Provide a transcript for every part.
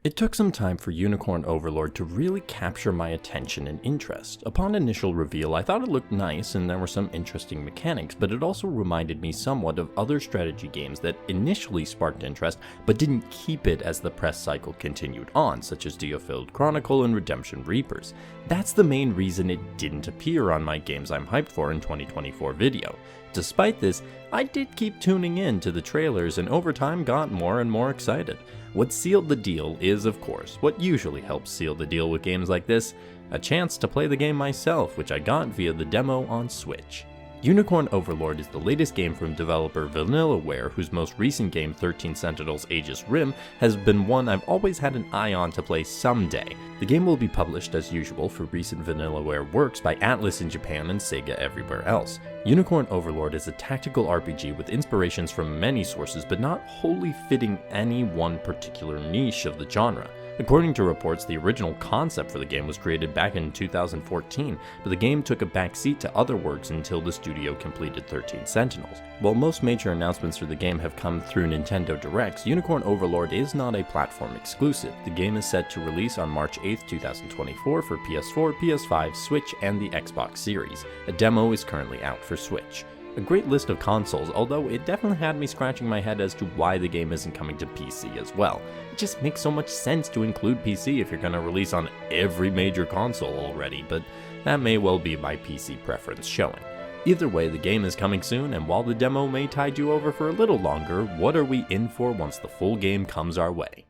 It took some time for Unicorn Overlord to really capture my attention and interest. Upon initial reveal, I thought it looked nice and there were some interesting mechanics, but it also reminded me somewhat of other strategy games that initially sparked interest, but didn't keep it as the press cycle continued on, such as Diofield Chronicle and Redemption Reapers. That's the main reason it didn't appear on my Games I'm Hyped For in 2024 video. Despite this, I did keep tuning in to the trailers and over time got more and more excited. What sealed the deal is, of course, what usually helps seal the deal with games like this, a chance to play the game myself, which I got via the demo on Switch. Unicorn Overlord is the latest game from developer Vanillaware, whose most recent game 13 Sentinels Aegis Rim has been one I've always had an eye on to play someday. The game will be published as usual for recent Vanillaware works by Atlus in Japan and Sega everywhere else. Unicorn Overlord is a tactical RPG with inspirations from many sources but not wholly fitting any one particular niche of the genre. According to reports, the original concept for the game was created back in 2014, but the game took a backseat to other works until the studio completed 13 Sentinels. While most major announcements for the game have come through Nintendo Directs, Unicorn Overlord is not a platform exclusive. The game is set to release on March 8, 2024 for PS4, PS5, Switch, and the Xbox Series. A demo is currently out for Switch. A great list of consoles, although it definitely had me scratching my head as to why the game isn't coming to PC as well. It just makes so much sense to include PC if you're going to release on every major console already, but that may well be my PC preference showing. Either way, the game is coming soon, and while the demo may tide you over for a little longer, what are we in for once the full game comes our way?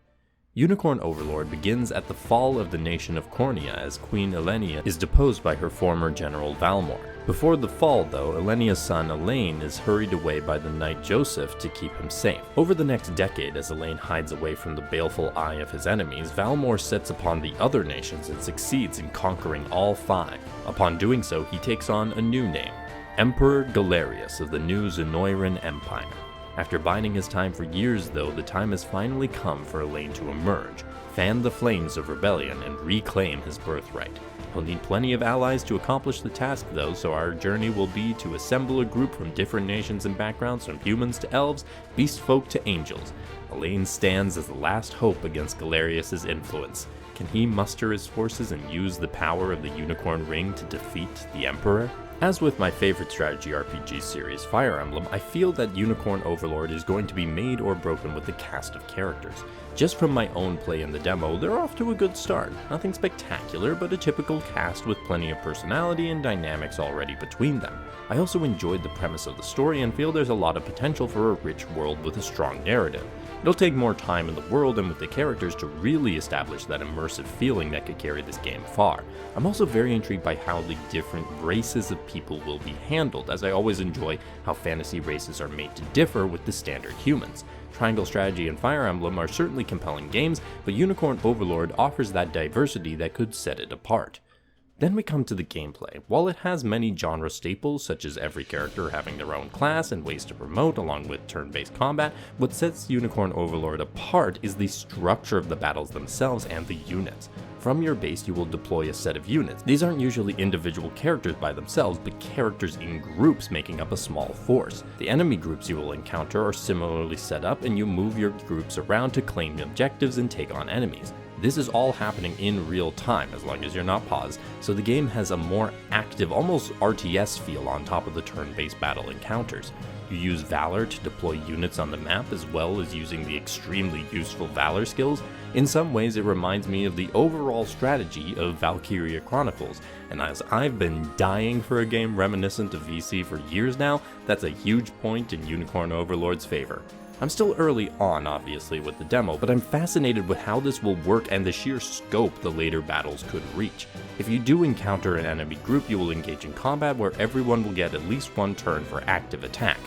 Unicorn Overlord begins at the fall of the nation of Cornea as Queen Elenia is deposed by her former general Valmor. Before the fall, though, Elenia's son Elaine is hurried away by the knight Joseph to keep him safe. Over the next decade, as Elaine hides away from the baleful eye of his enemies, Valmor sets upon the other nations and succeeds in conquering all five. Upon doing so, he takes on a new name, Emperor Galerius of the new Zenoiran Empire. After biding his time for years, though, the time has finally come for Elaine to emerge, fan the flames of rebellion, and reclaim his birthright. He'll need plenty of allies to accomplish the task, though, so our journey will be to assemble a group from different nations and backgrounds, from humans to elves, beast folk to angels. Elaine stands as the last hope against Galerius' influence. Can he muster his forces and use the power of the Unicorn Ring to defeat the Emperor? As with my favorite strategy RPG series, Fire Emblem, I feel that Unicorn Overlord is going to be made or broken with the cast of characters. Just from my own play in the demo, they're off to a good start. Nothing spectacular, but a typical cast with plenty of personality and dynamics already between them. I also enjoyed the premise of the story and feel there's a lot of potential for a rich world with a strong narrative. It'll take more time in the world and with the characters to really establish that immersive feeling that could carry this game far. I'm also very intrigued by how the different races of people will be handled, as I always enjoy how fantasy races are made to differ with the standard humans. Triangle Strategy and Fire Emblem are certainly compelling games, but Unicorn Overlord offers that diversity that could set it apart. Then we come to the gameplay. While it has many genre staples, such as every character having their own class and ways to promote along with turn-based combat, what sets Unicorn Overlord apart is the structure of the battles themselves and the units. From your base, you will deploy a set of units. These aren't usually individual characters by themselves, but characters in groups making up a small force. The enemy groups you will encounter are similarly set up, and you move your groups around to claim objectives and take on enemies. This is all happening in real time, as long as you're not paused, so the game has a more active, almost RTS feel on top of the turn-based battle encounters. You use Valor to deploy units on the map, as well as using the extremely useful Valor skills. In some ways, it reminds me of the overall strategy of Valkyria Chronicles, and as I've been dying for a game reminiscent of VC for years now, that's a huge point in Unicorn Overlord's favor. I'm still early on, obviously, with the demo, but I'm fascinated with how this will work and the sheer scope the later battles could reach. If you do encounter an enemy group, you will engage in combat where everyone will get at least one turn for active attack.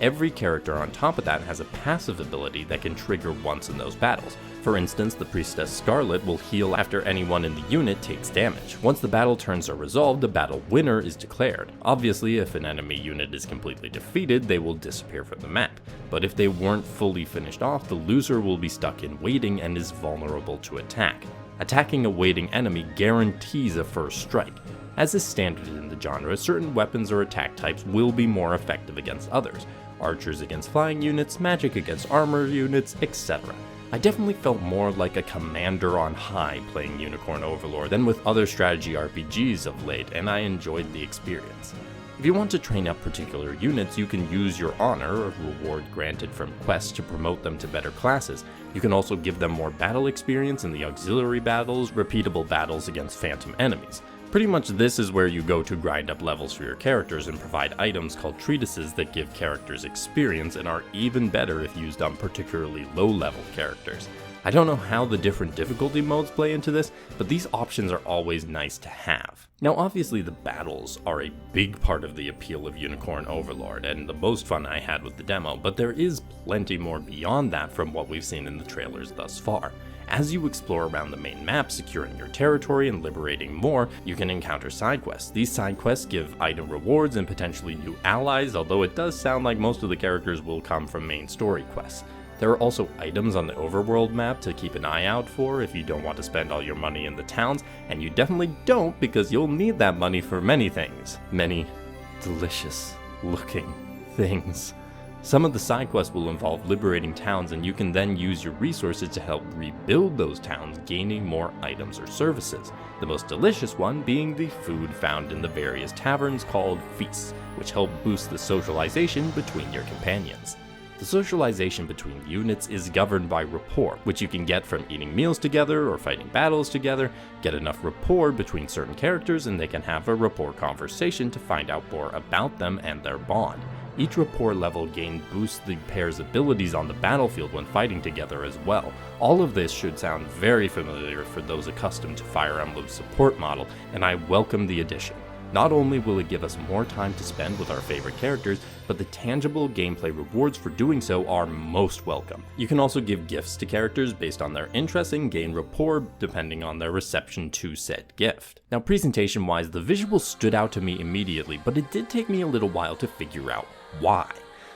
Every character on top of that has a passive ability that can trigger once in those battles. For instance, the Priestess Scarlet will heal after anyone in the unit takes damage. Once the battle turns are resolved, the battle winner is declared. Obviously, if an enemy unit is completely defeated, they will disappear from the map. But if they weren't fully finished off, the loser will be stuck in waiting and is vulnerable to attack. Attacking a waiting enemy guarantees a first strike. As is standard in the genre, certain weapons or attack types will be more effective against others. Archers against flying units, magic against armor units, etc. I definitely felt more like a commander on high playing Unicorn Overlord than with other strategy RPGs of late, and I enjoyed the experience. If you want to train up particular units, you can use your honor, a reward granted from quests, to promote them to better classes. You can also give them more battle experience in the auxiliary battles, repeatable battles against phantom enemies. Pretty much this is where you go to grind up levels for your characters and provide items called treatises that give characters experience and are even better if used on particularly low-level characters. I don't know how the different difficulty modes play into this, but these options are always nice to have. Now obviously the battles are a big part of the appeal of Unicorn Overlord and the most fun I had with the demo, but there is plenty more beyond that from what we've seen in the trailers thus far. As you explore around the main map, securing your territory and liberating more, you can encounter side quests. These side quests give item rewards and potentially new allies, although it does sound like most of the characters will come from main story quests. There are also items on the overworld map to keep an eye out for if you don't want to spend all your money in the towns, and you definitely don't because you'll need that money for many things. Many delicious looking things. Some of the side quests will involve liberating towns, and you can then use your resources to help rebuild those towns, gaining more items or services. The most delicious one being the food found in the various taverns called feasts, which help boost the socialization between your companions. The socialization between units is governed by rapport, which you can get from eating meals together or fighting battles together. Get enough rapport between certain characters and they can have a rapport conversation to find out more about them and their bond. Each rapport level gained boosts the pair's abilities on the battlefield when fighting together as well. All of this should sound very familiar for those accustomed to Fire Emblem's support model, and I welcome the addition. Not only will it give us more time to spend with our favorite characters, but the tangible gameplay rewards for doing so are most welcome. You can also give gifts to characters based on their interests and gain rapport depending on their reception to said gift. Now presentation wise, the visuals stood out to me immediately, but it did take me a little while to figure out why.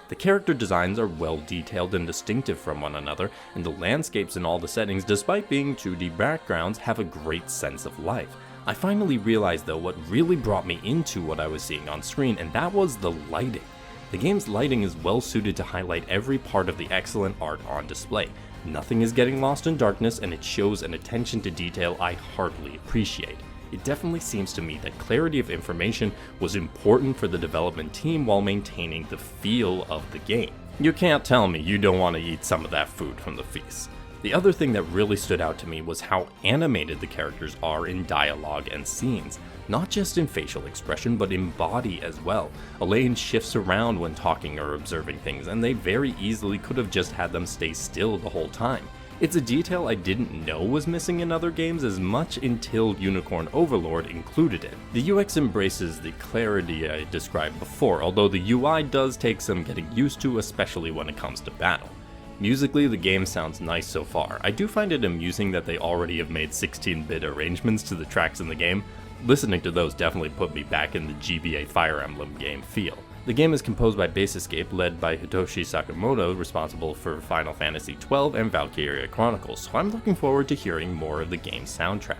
The character designs are well detailed and distinctive from one another, and the landscapes in all the settings, despite being 2D backgrounds, have a great sense of life. I finally realized though what really brought me into what I was seeing on screen, and that was the lighting. The game's lighting is well suited to highlight every part of the excellent art on display. Nothing is getting lost in darkness, and it shows an attention to detail I heartily appreciate. It definitely seems to me that clarity of information was important for the development team while maintaining the feel of the game. You can't tell me you don't want to eat some of that food from the feast. The other thing that really stood out to me was how animated the characters are in dialogue and scenes. Not just in facial expression, but in body as well. Elaine shifts around when talking or observing things, and they very easily could have just had them stay still the whole time. It's a detail I didn't know was missing in other games as much until Unicorn Overlord included it. The UX embraces the clarity I described before, although the UI does take some getting used to, especially when it comes to battle. Musically, the game sounds nice so far. I do find it amusing that they already have made 16-bit arrangements to the tracks in the game. Listening to those definitely put me back in the GBA Fire Emblem game feel. The game is composed by Base Escape, led by Hitoshi Sakamoto, responsible for Final Fantasy XII and Valkyria Chronicles, so I'm looking forward to hearing more of the game's soundtrack.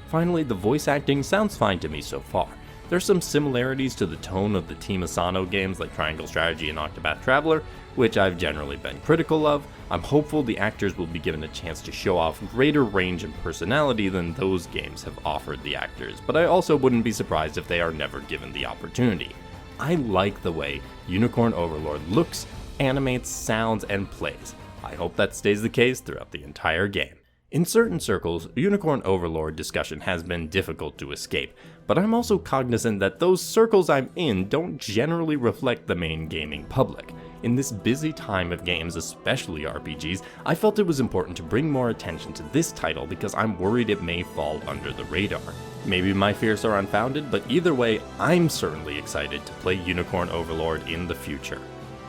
Finally, the voice acting sounds fine to me so far. There's some similarities to the tone of the Team Asano games like Triangle Strategy and Octopath Traveler, which I've generally been critical of. I'm hopeful the actors will be given a chance to show off greater range and personality than those games have offered the actors, but I also wouldn't be surprised if they are never given the opportunity. I like the way Unicorn Overlord looks, animates, sounds, and plays. I hope that stays the case throughout the entire game. In certain circles, Unicorn Overlord discussion has been difficult to escape, but I'm also cognizant that those circles I'm in don't generally reflect the main gaming public. In this busy time of games, especially RPGs, I felt it was important to bring more attention to this title because I'm worried it may fall under the radar. Maybe my fears are unfounded, but either way, I'm certainly excited to play Unicorn Overlord in the future.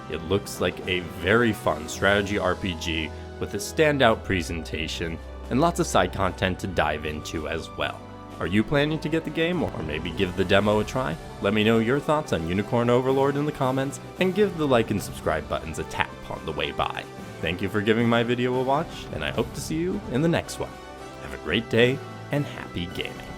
It looks like a very fun strategy RPG with a standout presentation and lots of side content to dive into as well. Are you planning to get the game, or maybe give the demo a try? Let me know your thoughts on Unicorn Overlord in the comments, and give the like and subscribe buttons a tap on the way by. Thank you for giving my video a watch, and I hope to see you in the next one. Have a great day, and happy gaming.